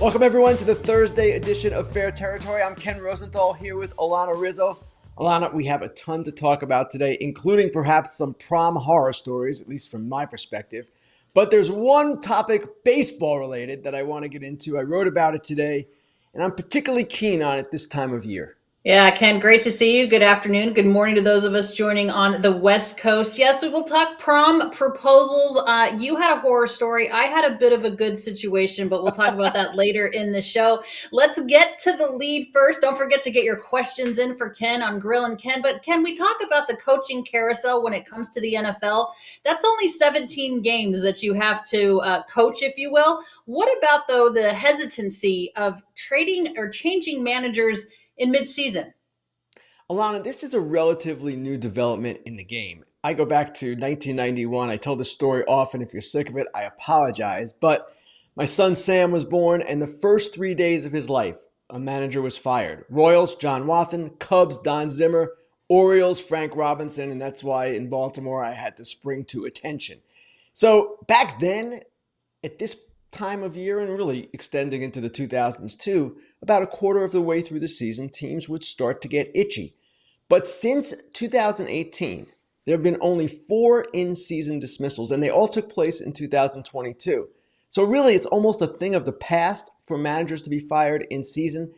Welcome everyone to the Thursday edition of Fair Territory. I'm Ken Rosenthal here with Alanna Rizzo. Alanna, we have a ton to talk about today, including perhaps some prom horror stories, at least from my perspective. But there's one topic, baseball related, that I want to get into. I wrote about it today, and I'm particularly keen on it this time of year. Yeah, Ken, great to see you. Good afternoon. Good morning to those of us joining on the West Coast. Yes, we will talk prom proposals. You had a horror story. I had a bit of a good situation, but we'll talk about that later in the show. Let's get to the lead first. Don't forget to get your questions in for Ken on Grillin Ken. But Ken, we talk about the coaching carousel when it comes to the NFL. That's only 17 games that you have to coach, if you will. What about, though, the hesitancy of trading or changing managers in midseason? Alanna, this is a relatively new development in the game. I go back to 1991. I tell this story often. If you're sick of it, I apologize. But my son Sam was born, and the first 3 days of his life, a manager was fired. Royals, John Wathan; Cubs, Don Zimmer; Orioles, Frank Robinson, and that's why in Baltimore I had to spring to attention. So back then, at this time of year, and really extending into the 2000s too, about a quarter of the way through the season, teams would start to get itchy. But since 2018, there have been only 4 in-season dismissals, and they all took place in 2022. So really, it's almost a thing of the past for managers to be fired in season.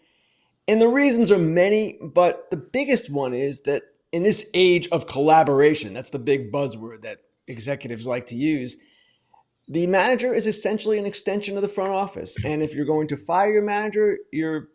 And the reasons are many, but the biggest one is that in this age of collaboration, that's the big buzzword that executives like to use, the manager is essentially an extension of the front office. And if you're going to fire your manager, you're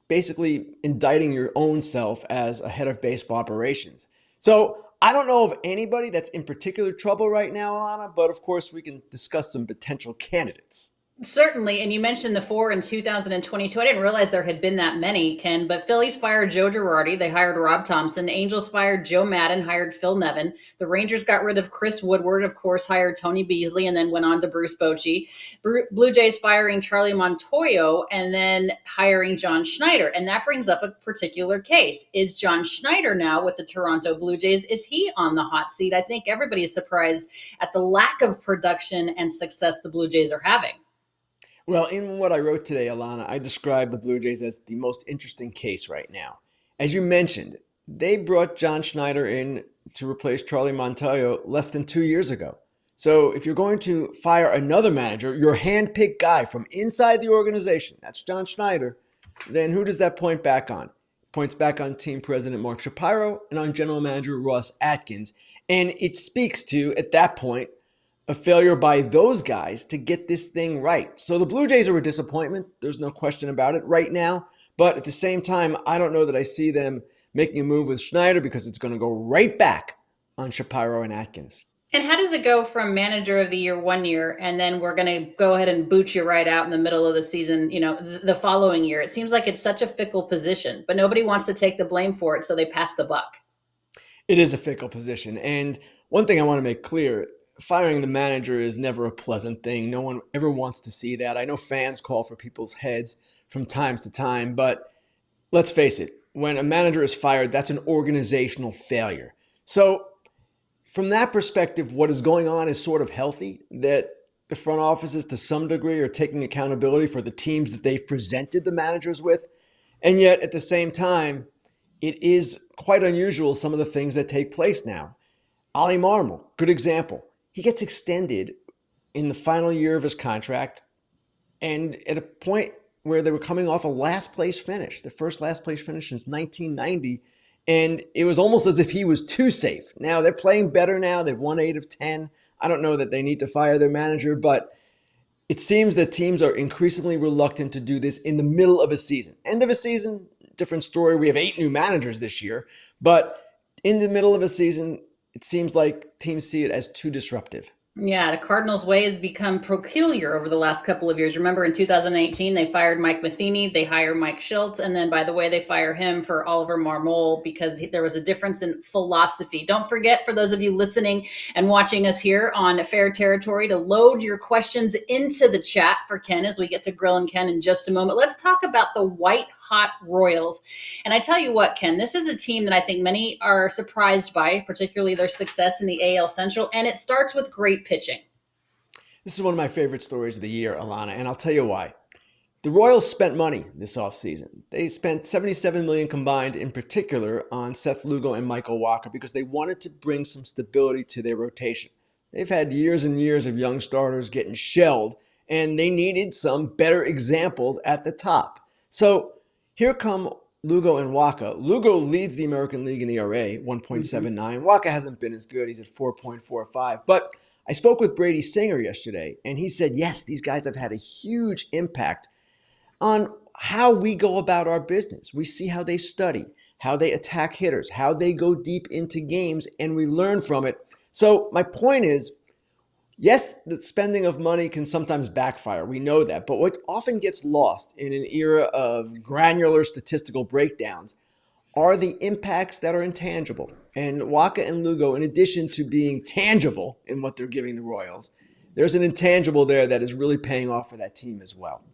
basically indicting your own self as a head of baseball operations. So I don't know of anybody that's in particular trouble right now, Alanna, but of course we can discuss some potential candidates. Certainly, and you mentioned the 4 in 2022. I didn't realize there had been that many, Ken, but Phillies fired Joe Girardi. They hired Rob Thompson. Angels fired Joe Madden, hired Phil Nevin. The Rangers got rid of Chris Woodward, of course, hired Tony Beasley, and then went on to Bruce Bochy. Blue Jays firing Charlie Montoyo, and then hiring John Schneider. And that brings up a particular case. Is John Schneider now with the Toronto Blue Jays? Is he on the hot seat? I think everybody is surprised at the lack of production and success the Blue Jays are having. Well, in what I wrote today, Alanna, I described the Blue Jays as the most interesting case right now. As you mentioned, they brought John Schneider in to replace Charlie Montoyo less than 2 years ago. So if you're going to fire another manager, your handpicked guy from inside the organization, that's John Schneider, then who does that point back on? Points back on team president Mark Shapiro and on general manager Ross Atkins. And it speaks to, at that point, a failure by those guys to get this thing right. So the Blue Jays are a disappointment. There's no question about it right now. But at the same time, I don't know that I see them making a move with Schneider because it's going to go right back on Shapiro and Atkins. And how does it go from manager of the year 1 year, and then we're going to go ahead and boot you right out in the middle of the season, the following year? It seems like it's such a fickle position, but nobody wants to take the blame for it, so they pass the buck. It is a fickle position. And one thing I want to make clear, firing the manager is never a pleasant thing. No one ever wants to see that. I know fans call for people's heads from time to time, but let's face it, when a manager is fired, that's an organizational failure. So from that perspective, what is going on is sort of healthy, that the front offices to some degree are taking accountability for the teams that they've presented the managers with. And yet at the same time, it is quite unusual, some of the things that take place now. Ollie Marmol, good example. He gets extended in the final year of his contract, and at a point where they were coming off a last place finish, the first last place finish since 1990, and it was almost as if he was too safe. Now they're playing better now. They've won 8 of 10. I don't know that they need to fire their manager, but it seems that teams are increasingly reluctant to do this in the middle of a season. End of a season, different story. We have 8 new managers this year, but in the middle of a season, it seems like teams see it as too disruptive. Yeah, the Cardinals' way has become peculiar over the last couple of years. Remember, in 2018, they fired Mike Matheny, they hire Mike Schultz, and then, by the way, they fire him for Oliver Marmol because there was a difference in philosophy. Don't forget, for those of you listening and watching us here on Fair Territory, to load your questions into the chat for Ken as we get to Grillin Ken in just a moment. Let's talk about the white hot Royals. And I tell you what, Ken, this is a team that I think many are surprised by, particularly their success in the AL Central, and it starts with great pitching. This is one of my favorite stories of the year, Alanna, and I'll tell you why. The Royals spent money this offseason. They spent $77 million combined, in particular on Seth Lugo and Michael Wacha, because they wanted to bring some stability to their rotation. They've had years and years of young starters getting shelled, and they needed some better examples at the top. So here come Lugo and Wacha. Lugo leads the American League in ERA, 1.79. Wacha hasn't been as good. He's at 4.45. But I spoke with Brady Singer yesterday, and he said, yes, these guys have had a huge impact on how we go about our business. We see how they study, how they attack hitters, how they go deep into games, and we learn from it. So my point is, yes, the spending of money can sometimes backfire. We know that. But what often gets lost in an era of granular statistical breakdowns are the impacts that are intangible. And Wacha and Lugo, in addition to being tangible in what they're giving the Royals, there's an intangible there that is really paying off for that team as well.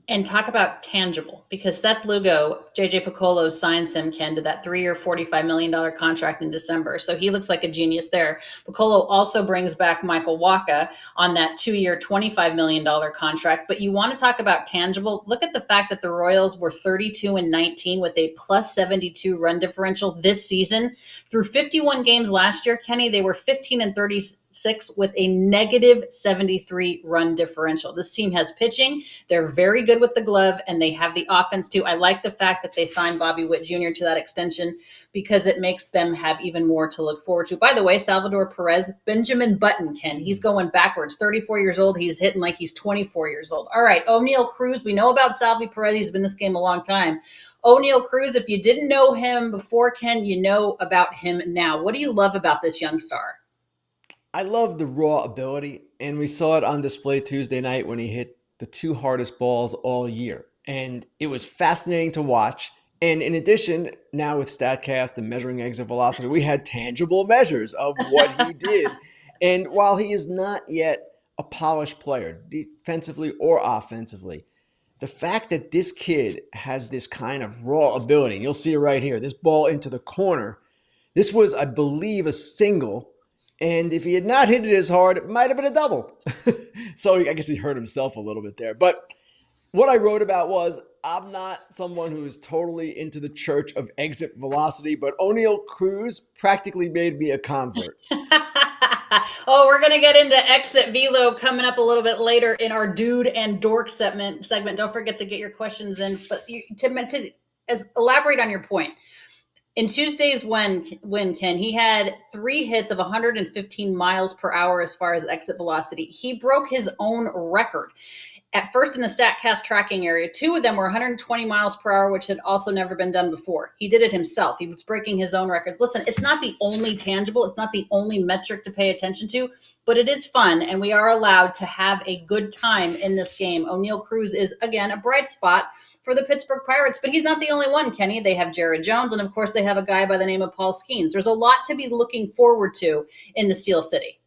And talk about tangible, because Seth Lugo, JJ Piccolo signs him, Ken, to that 3-year, $45 million contract in December. So he looks like a genius there. Piccolo also brings back Michael Wacha on that 2-year, $25 million contract. But you want to talk about tangible? Look at the fact that the Royals were 32-19 with a plus 72 run differential this season. Through 51 games last year, Kenny, they were 15-36 with a negative 73 run differential. This team has pitching. They're very good with the glove, and they have the offense too. I like the fact that they signed Bobby Witt Jr. to that extension because it makes them have even more to look forward to. By the way, Salvador Perez, Benjamin Button, Ken, he's going backwards. 34 years old. He's hitting like he's 24 years old. All right, Oneil Cruz. We know about Salvi Perez. He's been in this game a long time. Oneil Cruz, if you didn't know him before, Ken, you know about him now. What do you love about this young star? I love the raw ability, and we saw it on display Tuesday night when he hit the two hardest balls all year. And it was fascinating to watch. And in addition, now with StatCast and measuring exit velocity, we had tangible measures of what he did. And while he is not yet a polished player, defensively or offensively, the fact that this kid has this kind of raw ability, and you'll see it right here, this ball into the corner, this was, I believe, a single. And if he had not hit it as hard, it might have been a double. So I guess he hurt himself a little bit there. But what I wrote about was, I'm not someone who is totally into the church of exit velocity, but Oneil Cruz practically made me a convert. Oh, we're going to get into exit velo coming up a little bit later in our Dude and Dork segment. Don't forget to get your questions in. But to elaborate on your point, in Tuesday's win, Ken, he had 3 hits of 115 miles per hour as far as exit velocity. He broke his own record. At first in the StatCast tracking area, 2 of them were 120 miles per hour, which had also never been done before. He did it himself. He was breaking his own records. Listen, it's not the only tangible. It's not the only metric to pay attention to, but it is fun, and we are allowed to have a good time in this game. Oneil Cruz is, again, a bright spot for the Pittsburgh Pirates, but he's not the only one, Kenny. They have Jared Jones, and of course they have a guy by the name of Paul Skeens. There's a lot to be looking forward to in the Steel City.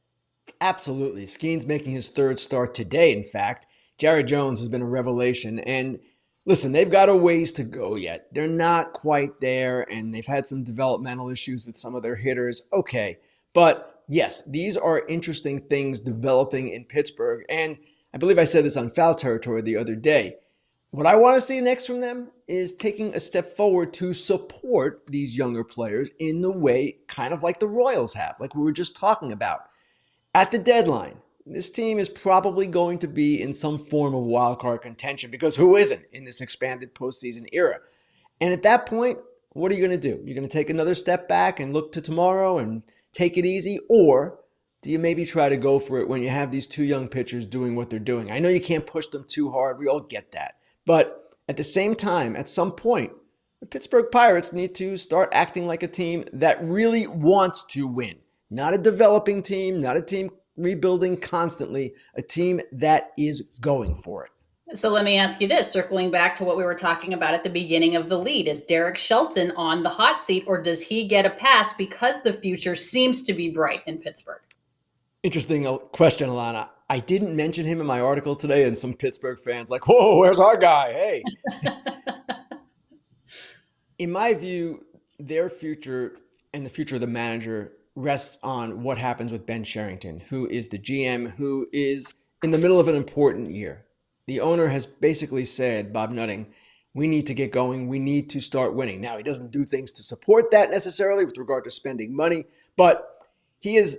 Absolutely. Skeens making his 3rd start today, in fact. Jared Jones has been a revelation, and listen, they've got a ways to go yet. They're not quite there, and they've had some developmental issues with some of their hitters. Okay, but yes, these are interesting things developing in Pittsburgh, and I believe I said this on Foul Territory the other day. What I want to see next from them is taking a step forward to support these younger players in the way kind of like the Royals have, like we were just talking about. At the deadline, this team is probably going to be in some form of wildcard contention, because who isn't in this expanded postseason era? And at that point, what are you going to do? You're going to take another step back and look to tomorrow and take it easy? Or do you maybe try to go for it when you have these 2 young pitchers doing what they're doing? I know you can't push them too hard. We all get that. But at the same time, at some point, the Pittsburgh Pirates need to start acting like a team that really wants to win. Not a developing team, not a team rebuilding constantly, a team that is going for it. So let me ask you this, circling back to what we were talking about at the beginning of the lead. Is Derek Shelton on the hot seat, or does he get a pass because the future seems to be bright in Pittsburgh? Interesting question, Alanna. I didn't mention him in my article today, and some Pittsburgh fans like, whoa, where's our guy? Hey. In my view, their future and the future of the manager rests on what happens with Ben Cherington, who is the GM, who is in the middle of an important year. The owner has basically said, Bob Nutting, we need to get going. We need to start winning. Now, he doesn't do things to support that necessarily with regard to spending money, but he is,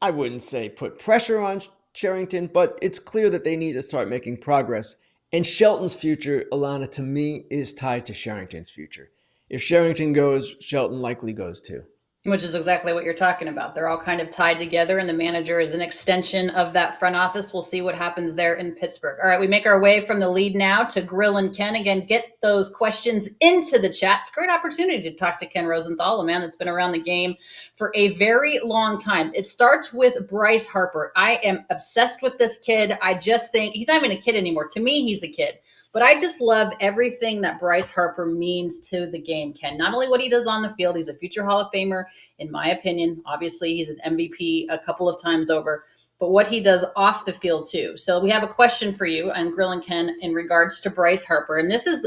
I wouldn't say put pressure on Sherrington, but it's clear that they need to start making progress. And Shelton's future, Alana, to me, is tied to Sherrington's future. If Sherrington goes, Shelton likely goes too. Which is exactly what you're talking about. They're all kind of tied together, and the manager is an extension of that front office. We'll see what happens there in Pittsburgh. All right, we make our way from the lead now to Grillin Ken. Again, get those questions into the chat. It's a great opportunity to talk to Ken Rosenthal, a man that's been around the game for a very long time. It starts with Bryce Harper. I am obsessed with this kid. I just think he's not even a kid anymore. To me, he's a kid. But I just love everything that Bryce Harper means to the game, Ken. Not only what he does on the field, he's a future Hall of Famer, in my opinion. Obviously, he's an MVP a couple of times over, but what he does off the field too. So we have a question for you on Grillin Ken in regards to Bryce Harper. And this is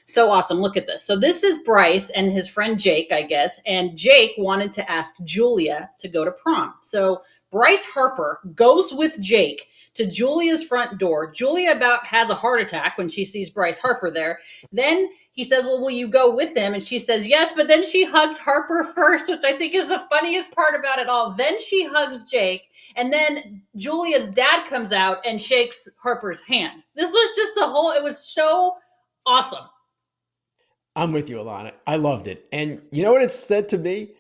so awesome. Look at this. So this is Bryce and his friend Jake, I guess. And Jake wanted to ask Julia to go to prom. So Bryce Harper goes with Jake to Julia's front door. Julia about has a heart attack when she sees Bryce Harper there. Then he says, well, will you go with him? And she says, yes, but then she hugs Harper first, which I think is the funniest part about it all. Then she hugs Jake. And then Julia's dad comes out and shakes Harper's hand. This was just it was so awesome. I'm with you, Alana. I loved it. And you know what it said to me?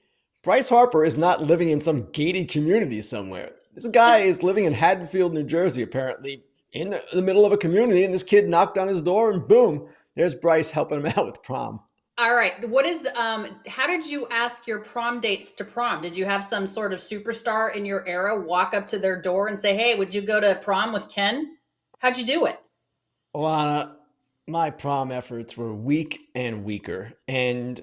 Bryce Harper is not living in some gated community somewhere. This guy is living in Haddonfield, New Jersey, apparently, in the middle of a community, and this kid knocked on his door, and boom, there's Bryce helping him out with prom. All right. What is how did you ask your prom dates to prom? Did you have some sort of superstar in your era walk up to their door and say, hey, would you go to prom with Ken? How'd you do it? Alana, my prom efforts were weak and weaker. And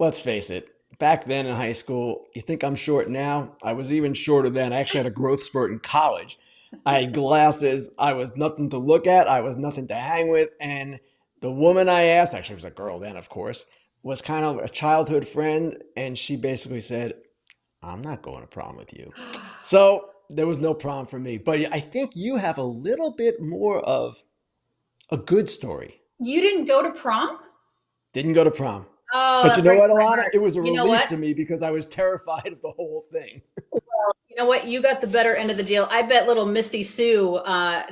let's face it, back then in high school, you think I'm short now? I was even shorter then. I actually had a growth spurt in college. I had glasses. I was nothing to look at. I was nothing to hang with. And the woman I asked, actually it was a girl then, of course, was kind of a childhood friend. And she basically said, I'm not going to prom with you. So there was no prom for me. But I think you have a little bit more of a good story. You didn't go to prom? Didn't go to prom. Oh, but you know what, Alana? It was a You know relief what? to me because I was terrified of the whole thing. You know what? You got the better end of the deal. I bet little Missy Sue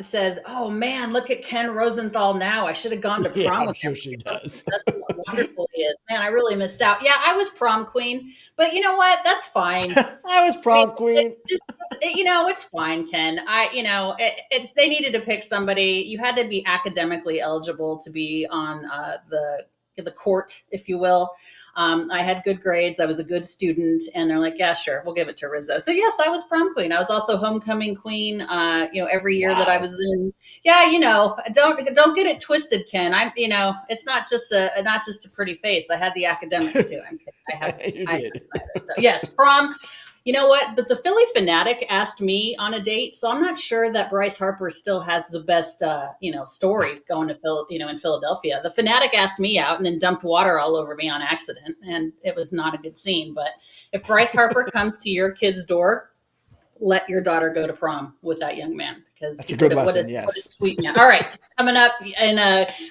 says, oh, man, look at Ken Rosenthal now. I should have gone to prom Yeah, I'm with sure him. she does. That's how wonderful he is. Man, I really missed out. Yeah, I was prom queen. But you know what? That's fine. I was prom queen. It's fine, Ken. They needed to pick somebody. You had to be academically eligible to be on the court, if you will. I had good grades. I was a good student, and they're like, yeah, sure, we'll give it to Rizzo. So yes, I was prom queen. I was also homecoming queen. Every year that I was in. Yeah, don't get it twisted, Ken. It's not just a pretty face. I had the academics too. I'm kidding. You did. Yes, prom. You know what? But the Philly Fanatic asked me on a date, so I'm not sure that Bryce Harper still has the best, story going to in Philadelphia. The Fanatic asked me out and then dumped water all over me on accident, and it was not a good scene. But if Bryce Harper comes to your kid's door, let your daughter go to prom with that young man, because that's a good lesson. What a sweet man. All right, coming up in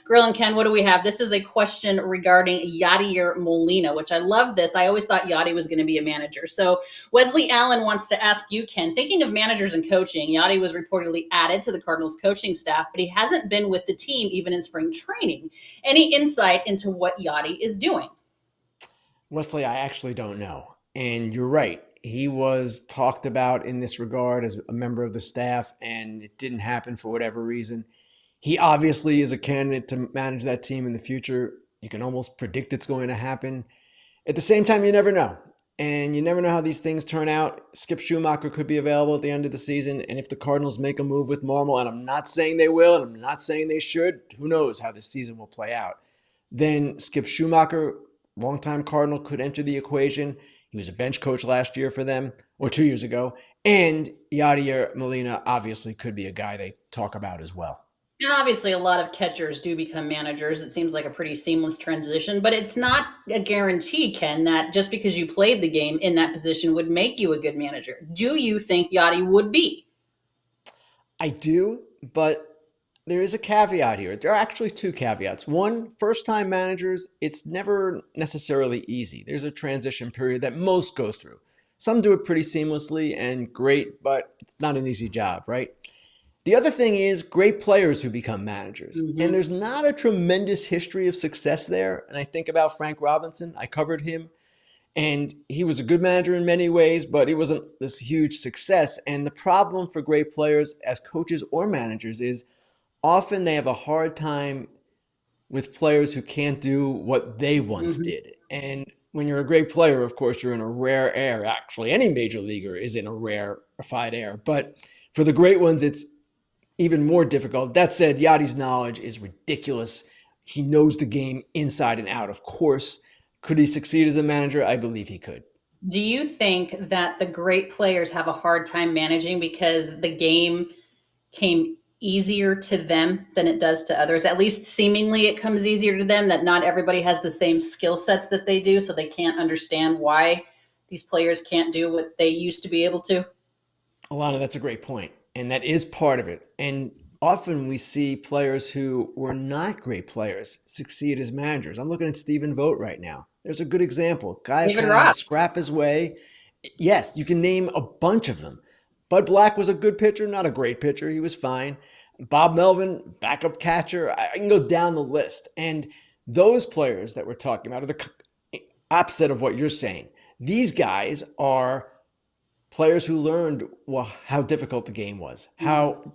Grillin Ken, what do we have? This is a question regarding Yadier Molina, which I love this. I always thought Yadi was going to be a manager. So Wesley Allen wants to ask you, Ken, thinking of managers and coaching, Yadi was reportedly added to the Cardinals coaching staff, but he hasn't been with the team even in spring training. Any insight into what Yadi is doing? Wesley, I actually don't know. And you're right. He was talked about in this regard as a member of the staff, and it didn't happen for whatever reason. He obviously is a candidate to manage that team in the future. You can almost predict it's going to happen. At the same time, you never know. And you never know how these things turn out. Skip Schumacher could be available at the end of the season. And if the Cardinals make a move with Marmol, and I'm not saying they will, and I'm not saying they should, who knows how the season will play out, then Skip Schumacher, longtime Cardinal, could enter the equation. He was a bench coach last year for them, or 2 years ago. And Yadier Molina obviously could be a guy they talk about as well. And obviously a lot of catchers do become managers. It seems like a pretty seamless transition, but it's not a guarantee, Ken, that just because you played the game in that position would make you a good manager. Do you think Yadi would be? I do, but there is a caveat here. There are actually two caveats. One, first-time managers, it's never necessarily easy. There's a transition period that most go through. Some do it pretty seamlessly and great, but it's not an easy job, right? The other thing is great players who become managers. And Hmm. there's not a tremendous history of success there. And I think about Frank Robinson. I covered him, and he was a good manager in many ways, but he wasn't this huge success. And the problem for great players as coaches or managers is often they have a hard time with players who can't do what they once Hmm. did. And when you're a great player, of course, you're in a rare air. Actually, any major leaguer is in a rarefied air. But for the great ones, it's even more difficult. That said, Yadi's knowledge is ridiculous. He knows the game inside and out, of course. Could he succeed as a manager? I believe he could. Do you think that the great players have a hard time managing because the game came easier to them than it does to others? At least seemingly it comes easier to them, that not everybody has the same skill sets that they do, so they can't understand why these players can't do what they used to be able to. Alana, that's a great point. And that is part of it. And often we see players who were not great players succeed as managers. I'm looking at Stephen Vogt right now. There's a good example. Guy who David kind of had to Ross. scrap his way. Yes, you can name a bunch of them. Bud Black was a good pitcher, not a great pitcher. He was fine. Bob Melvin, backup catcher. I can go down the list. And those players that we're talking about are the opposite of what you're saying. These guys are players who learned how difficult the game was, how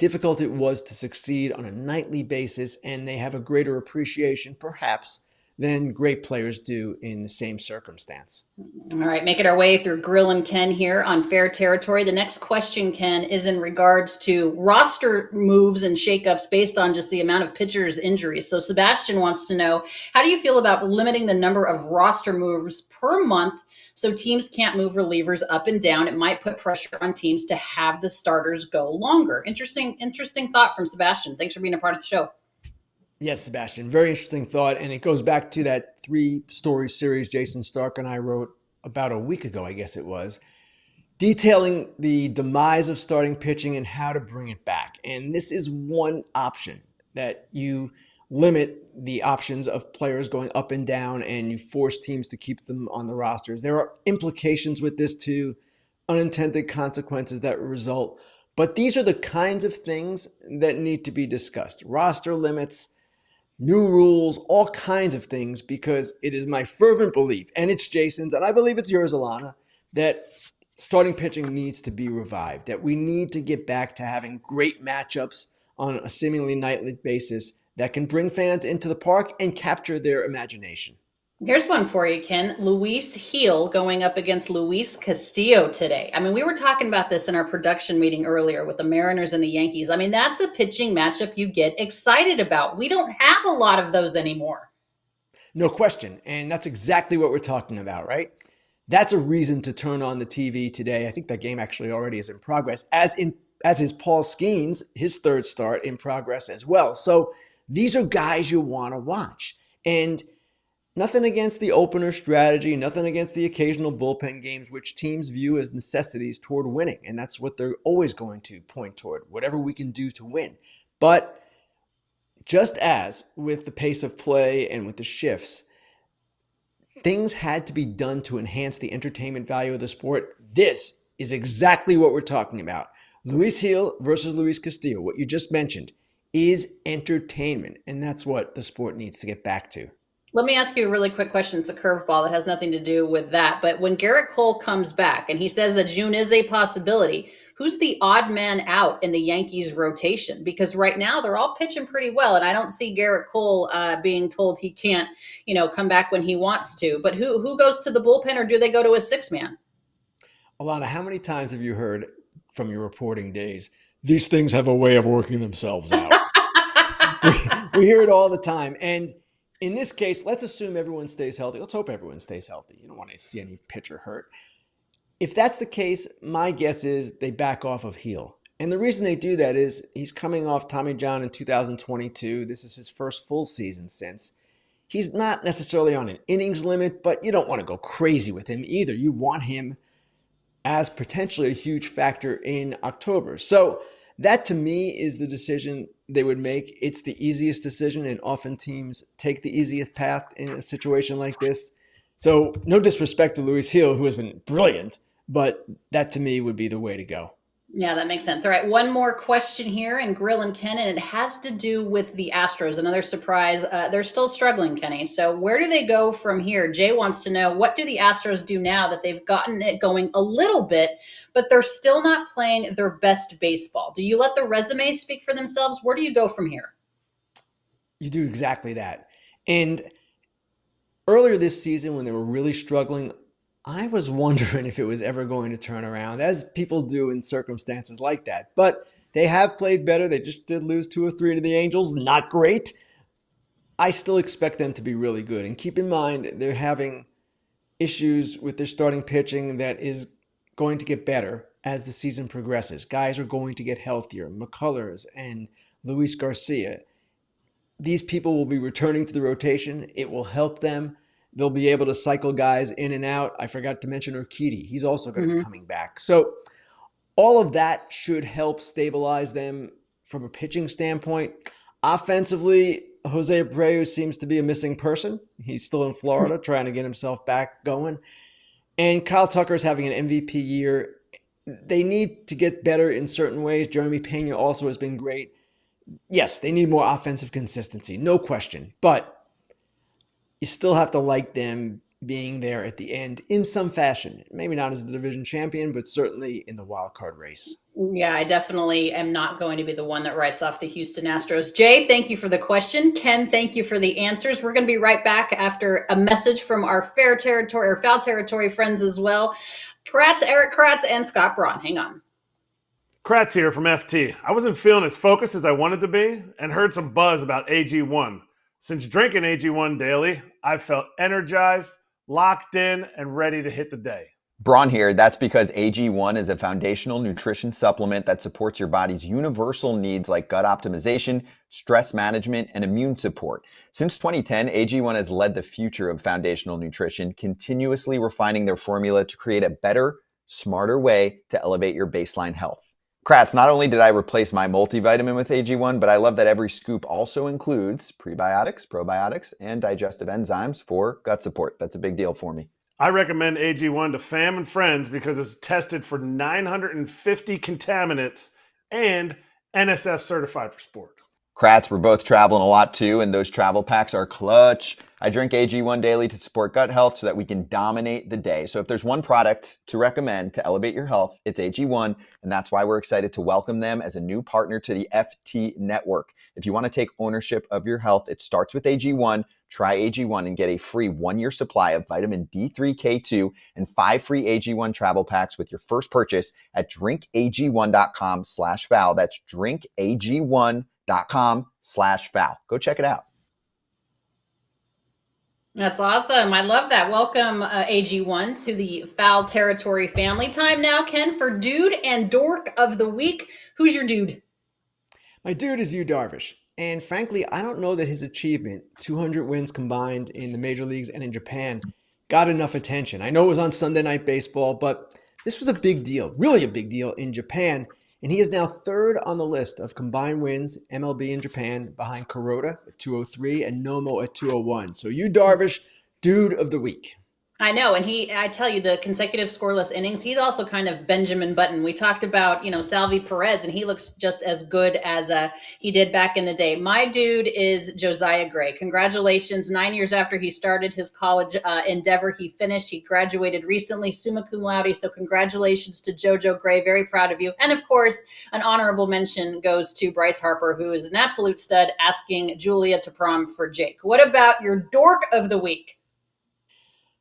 difficult it was to succeed on a nightly basis, and they have a greater appreciation, perhaps, than great players do in the same circumstance. All right, making our way through Grillin Ken here on Fair Territory. The next question, Ken, is in regards to roster moves and shakeups based on just the amount of pitchers' injuries. So Sebastian wants to know, how do you feel about limiting the number of roster moves per month so teams can't move relievers up and down? It might put pressure on teams to have the starters go longer. Interesting thought from Sebastian. Thanks for being a part of the show. Yes, Sebastian, very interesting thought. And it goes back to that three-story series Jason Stark and I wrote about a week ago, I guess it was, detailing the demise of starting pitching and how to bring it back. And this is one option, that you limit the options of players going up and down and you force teams to keep them on the rosters. There are implications with this too, unintended consequences that result. But these are the kinds of things that need to be discussed. Roster limits, new rules, all kinds of things, because it is my fervent belief, and it's Jason's, and I believe it's yours, Alana, that starting pitching needs to be revived, that we need to get back to having great matchups on a seemingly nightly basis that can bring fans into the park and capture their imagination. Here's one for you, Ken. Luis Heel going up against Luis Castillo today. I mean, we were talking about this in our production meeting earlier with the Mariners and the Yankees. I mean, that's a pitching matchup you get excited about. We don't have a lot of those anymore. No question. And that's exactly what we're talking about, right? That's a reason to turn on the TV today. I think that game actually already is in progress, as is Paul Skeens, his third start in progress as well. So these are guys you want to watch. And nothing against the opener strategy, nothing against the occasional bullpen games, which teams view as necessities toward winning. And that's what they're always going to point toward, whatever we can do to win. But just as with the pace of play and with the shifts, things had to be done to enhance the entertainment value of the sport. This is exactly what we're talking about. Luis Gil versus Luis Castillo, what you just mentioned, is entertainment. And that's what the sport needs to get back to. Let me ask you a really quick question. It's a curveball that has nothing to do with that. But when Garrett Cole comes back and he says that June is a possibility, who's the odd man out in the Yankees rotation? Because right now they're all pitching pretty well. And I don't see Garrett Cole being told he can't, come back when he wants to. But who goes to the bullpen, or do they go to a six man? Alana, how many times have you heard from your reporting days, these things have a way of working themselves out? We hear it all the time. And in this case, let's assume everyone stays healthy. Let's hope everyone stays healthy. You don't want to see any pitcher hurt. If that's the case, my guess is they back off of Heel. And the reason they do that is he's coming off Tommy John in 2022. This is his first full season since. He's not necessarily on an innings limit, but you don't want to go crazy with him either. You want him as potentially a huge factor in October. So that to me is the decision they would make. It's the easiest decision, and often teams take the easiest path in a situation like this. So no disrespect to Luis Gil, who has been brilliant, but that to me would be the way to go. Yeah, that makes sense. All right, one more question here in Grillin Ken, and it has to do with the Astros. Another surprise. They're still struggling, Kenny. So where do they go from here? Jay wants to know, what do the Astros do now that they've gotten it going a little bit, but they're still not playing their best baseball? Do you let the resumes speak for themselves? Where do you go from here? You do exactly that. And earlier this season, when they were really struggling, I was wondering if it was ever going to turn around, as people do in circumstances like that. But they have played better. They just did lose 2 or 3 to the Angels. Not great. I still expect them to be really good. And keep in mind, they're having issues with their starting pitching that is going to get better as the season progresses. Guys are going to get healthier. McCullers and Luis Garcia. These people will be returning to the rotation. It will help them. They'll be able to cycle guys in and out. I forgot to mention Urquidy. He's also going to be coming back. So all of that should help stabilize them from a pitching standpoint. Offensively, Jose Abreu seems to be a missing person. He's still in Florida trying to get himself back going. And Kyle Tucker's having an MVP year. They need to get better in certain ways. Jeremy Pena also has been great. Yes, they need more offensive consistency, no question. But you still have to like them being there at the end in some fashion. Maybe not as the division champion, but certainly in the wild card race. Yeah, I definitely am not going to be the one that writes off the Houston Astros. Jay, thank you for the question. Ken, thank you for the answers. We're going to be right back after a message from our fair territory or foul territory friends as well. Eric Kratz, and Scott Braun. Hang on. Kratz here from FT. I wasn't feeling as focused as I wanted to be and heard some buzz about AG1. Since drinking AG1 daily, I've felt energized, locked in, and ready to hit the day. Braun here. That's because AG1 is a foundational nutrition supplement that supports your body's universal needs like gut optimization, stress management, and immune support. Since 2010, AG1 has led the future of foundational nutrition, continuously refining their formula to create a better, smarter way to elevate your baseline health. Kratz, not only did I replace my multivitamin with AG1, but I love that every scoop also includes prebiotics, probiotics, and digestive enzymes for gut support. That's a big deal for me. I recommend AG1 to fam and friends because it's tested for 950 contaminants and NSF certified for sport. Kratz, we're both traveling a lot too, and those travel packs are clutch. I drink AG1 daily to support gut health so that we can dominate the day. So if there's one product to recommend to elevate your health, it's AG1, and that's why we're excited to welcome them as a new partner to the FT network. If you want to take ownership of your health, it starts with AG1. Try AG1 and get a free 1-year supply of vitamin D3K2 and 5 free AG1 travel packs with your first purchase at drinkag1.com/foul. That's drinkag1.com/foul. Go check it out. That's awesome. I love that. Welcome, AG1, to the Foul Territory family. Time now, Ken, for Dude and Dork of the Week. Who's your dude? My dude is Yu Darvish. And frankly, I don't know that his achievement, 200 wins combined in the major leagues and in Japan, got enough attention. I know it was on Sunday Night Baseball, but this was a big deal, really a big deal in Japan. And he is now third on the list of combined wins MLB in Japan behind Kuroda at 203 and Nomo at 201. So Yu Darvish, dude of the week. I know, and I tell you, the consecutive scoreless innings, he's also kind of Benjamin Button. We talked about, Salvi Perez, and he looks just as good as he did back in the day. My dude is Josiah Gray. Congratulations. 9 years after he started his college endeavor, he finished. He graduated recently, summa cum laude, so congratulations to Jojo Gray. Very proud of you. And, of course, an honorable mention goes to Bryce Harper, who is an absolute stud, asking Julia to prom for Jake. What about your dork of the week?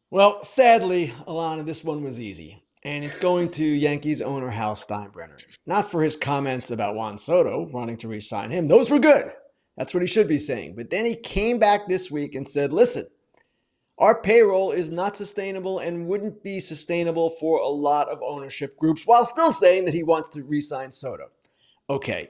Well, sadly, Alanna, this one was easy. And it's going to Yankees owner Hal Steinbrenner. Not for his comments about Juan Soto wanting to re-sign him. Those were good. That's what he should be saying. But then he came back this week and said, listen, our payroll is not sustainable and wouldn't be sustainable for a lot of ownership groups, while still saying that he wants to re-sign Soto. Okay,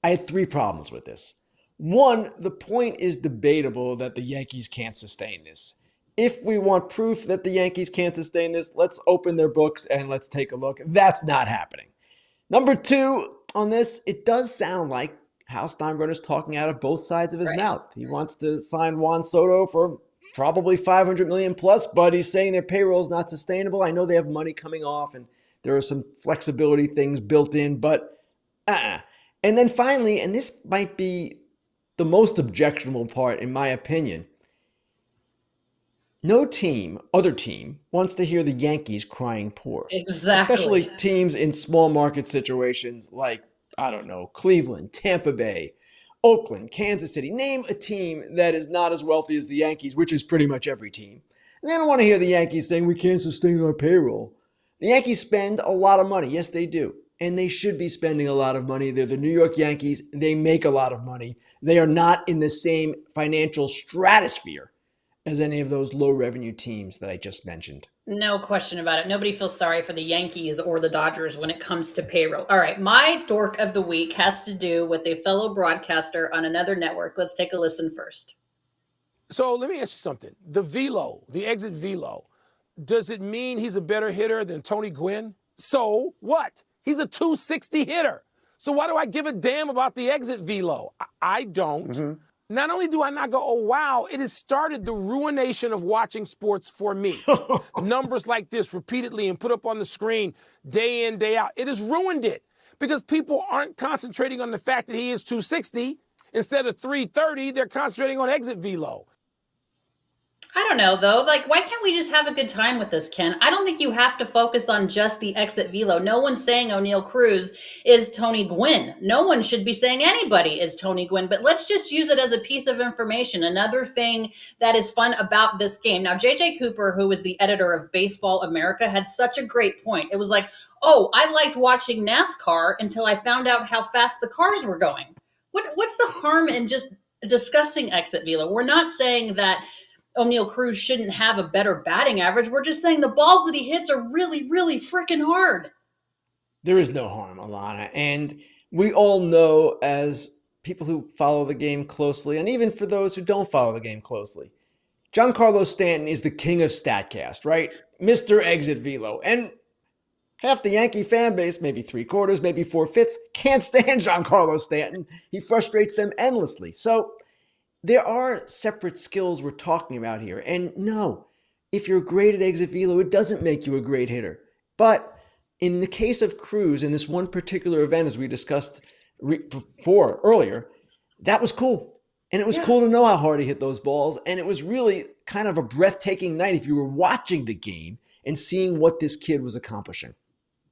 I had 3 problems with this. One, the point is debatable that the Yankees can't sustain this. If we want proof that the Yankees can't sustain this, let's open their books and let's take a look. That's not happening. Number 2, on this, it does sound like Hal Steinbrenner's talking out of both sides of his mouth. He wants to sign Juan Soto for probably $500 million plus, but he's saying their payroll is not sustainable. I know they have money coming off and there are some flexibility things built in, but And then finally, and this might be the most objectionable part in my opinion, no other team, wants to hear the Yankees crying poor. Exactly. Especially teams in small market situations like, I don't know, Cleveland, Tampa Bay, Oakland, Kansas City. Name a team that is not as wealthy as the Yankees, which is pretty much every team. And they don't want to hear the Yankees saying we can't sustain our payroll. The Yankees spend a lot of money. Yes, they do. And they should be spending a lot of money. They're the New York Yankees. They make a lot of money. They are not in the same financial stratosphere as any of those low revenue teams that I just mentioned. No question about it. Nobody feels sorry for the Yankees or the Dodgers when it comes to payroll. All right, my dork of the week has to do with a fellow broadcaster on another network. Let's take a listen first. So let me ask you something. The Velo, the exit Velo, does it mean he's a better hitter than Tony Gwynn? So what? He's a 260 hitter. So why do I give a damn about the exit Velo? I don't. Mm-hmm. Not only do I not go, oh, wow, it has started the ruination of watching sports for me. Numbers like this repeatedly and put up on the screen day in, day out. It has ruined it because people aren't concentrating on the fact that he is 260. Instead of 330, they're concentrating on exit Velo. I don't know, though. Like, why can't we just have a good time with this, Ken? I don't think you have to focus on just the exit Velo. No one's saying Oneil Cruz is Tony Gwynn. No one should be saying anybody is Tony Gwynn, but let's just use it as a piece of information. Another thing that is fun about this game. Now, JJ Cooper, who is the editor of Baseball America, had such a great point. It was like, oh, I liked watching NASCAR until I found out how fast the cars were going. What's the harm in just discussing exit Velo? We're not saying that Oneil Cruz shouldn't have a better batting average. We're just saying the balls that he hits are really, really freaking hard. There is no harm, Alanna. And we all know, as people who follow the game closely, and even for those who don't follow the game closely, Giancarlo Stanton is the king of StatCast, right? Mr. Exit Velo. And half the Yankee fan base, maybe 3/4, maybe 4/5, can't stand Giancarlo Stanton. He frustrates them endlessly. So there are separate skills we're talking about here. And no, if you're great at exit Velo, it doesn't make you a great hitter. But in the case of Cruz, in this one particular event, as we discussed before earlier, that was cool. And it was cool to know how hard he hit those balls. And it was really kind of a breathtaking night if you were watching the game and seeing what this kid was accomplishing.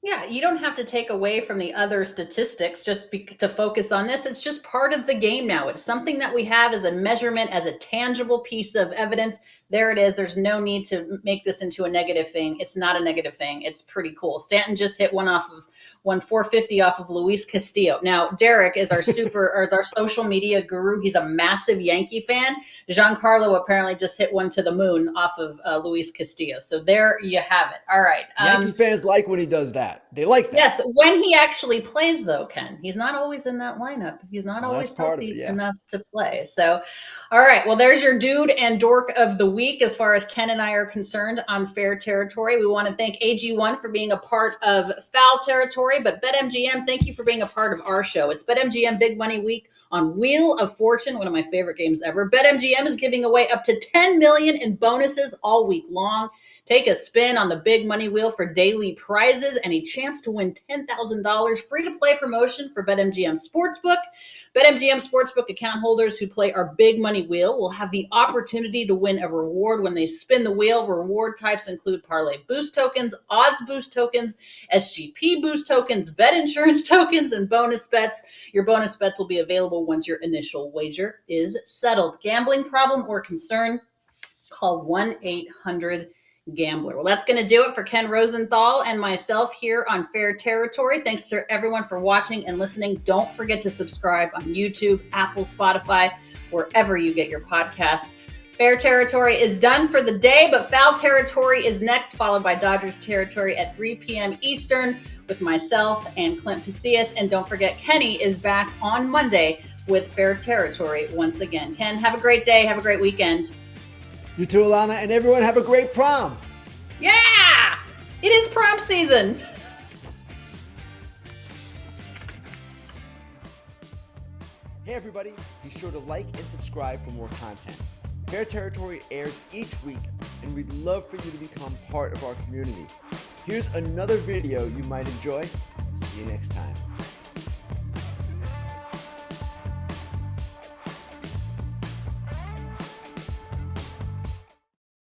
Yeah, you don't have to take away from the other statistics just to focus on this. It's just part of the game now. It's something that we have as a measurement, as a tangible piece of evidence. There it is. There's no need to make this into a negative thing. It's not a negative thing. It's pretty cool. Stanton just hit one 450 off of Luis Castillo. Now, Derek is our our social media guru. He's a massive Yankee fan. Giancarlo apparently just hit one to the moon off of Luis Castillo. So there you have it. All right. Yankee fans like when he does that. They like that. Yes, when he actually plays, though, Ken. He's not always in that lineup. He's not always healthy enough to play. So, all right. Well, there's your dude and dork of the week as far as Ken and I are concerned on Fair Territory. We want to thank AG1 for being a part of Foul Territory, but BetMGM, thank you for being a part of our show. It's BetMGM Big Money Week on Wheel of Fortune, one of my favorite games ever. BetMGM is giving away up to $10 million in bonuses all week long. Take a spin on the big money wheel for daily prizes and a chance to win $10,000. Free-to-play promotion for BetMGM Sportsbook. BetMGM Sportsbook account holders who play our big money wheel will have the opportunity to win a reward when they spin the wheel. Reward types include parlay boost tokens, odds boost tokens, SGP boost tokens, bet insurance tokens, and bonus bets. Your bonus bets will be available once your initial wager is settled. Gambling problem or concern? Call 1-800-GAMBLER. Well, that's going to do it for Ken Rosenthal and myself here on Fair Territory. Thanks to everyone for watching and listening. Don't forget to subscribe on YouTube, Apple, Spotify, wherever you get your podcast. Fair Territory is done for the day, but Foul Territory is next, followed by Dodgers Territory at 3 p.m. Eastern with myself and Clint Pasillas. And don't forget, Kenny is back on Monday with Fair Territory once again. Ken, have a great day. Have a great weekend. You too, Alanna, and everyone have a great prom. Yeah! It is prom season. Hey everybody, be sure to like and subscribe for more content. Fair Territory airs each week, and we'd love for you to become part of our community. Here's another video you might enjoy. See you next time.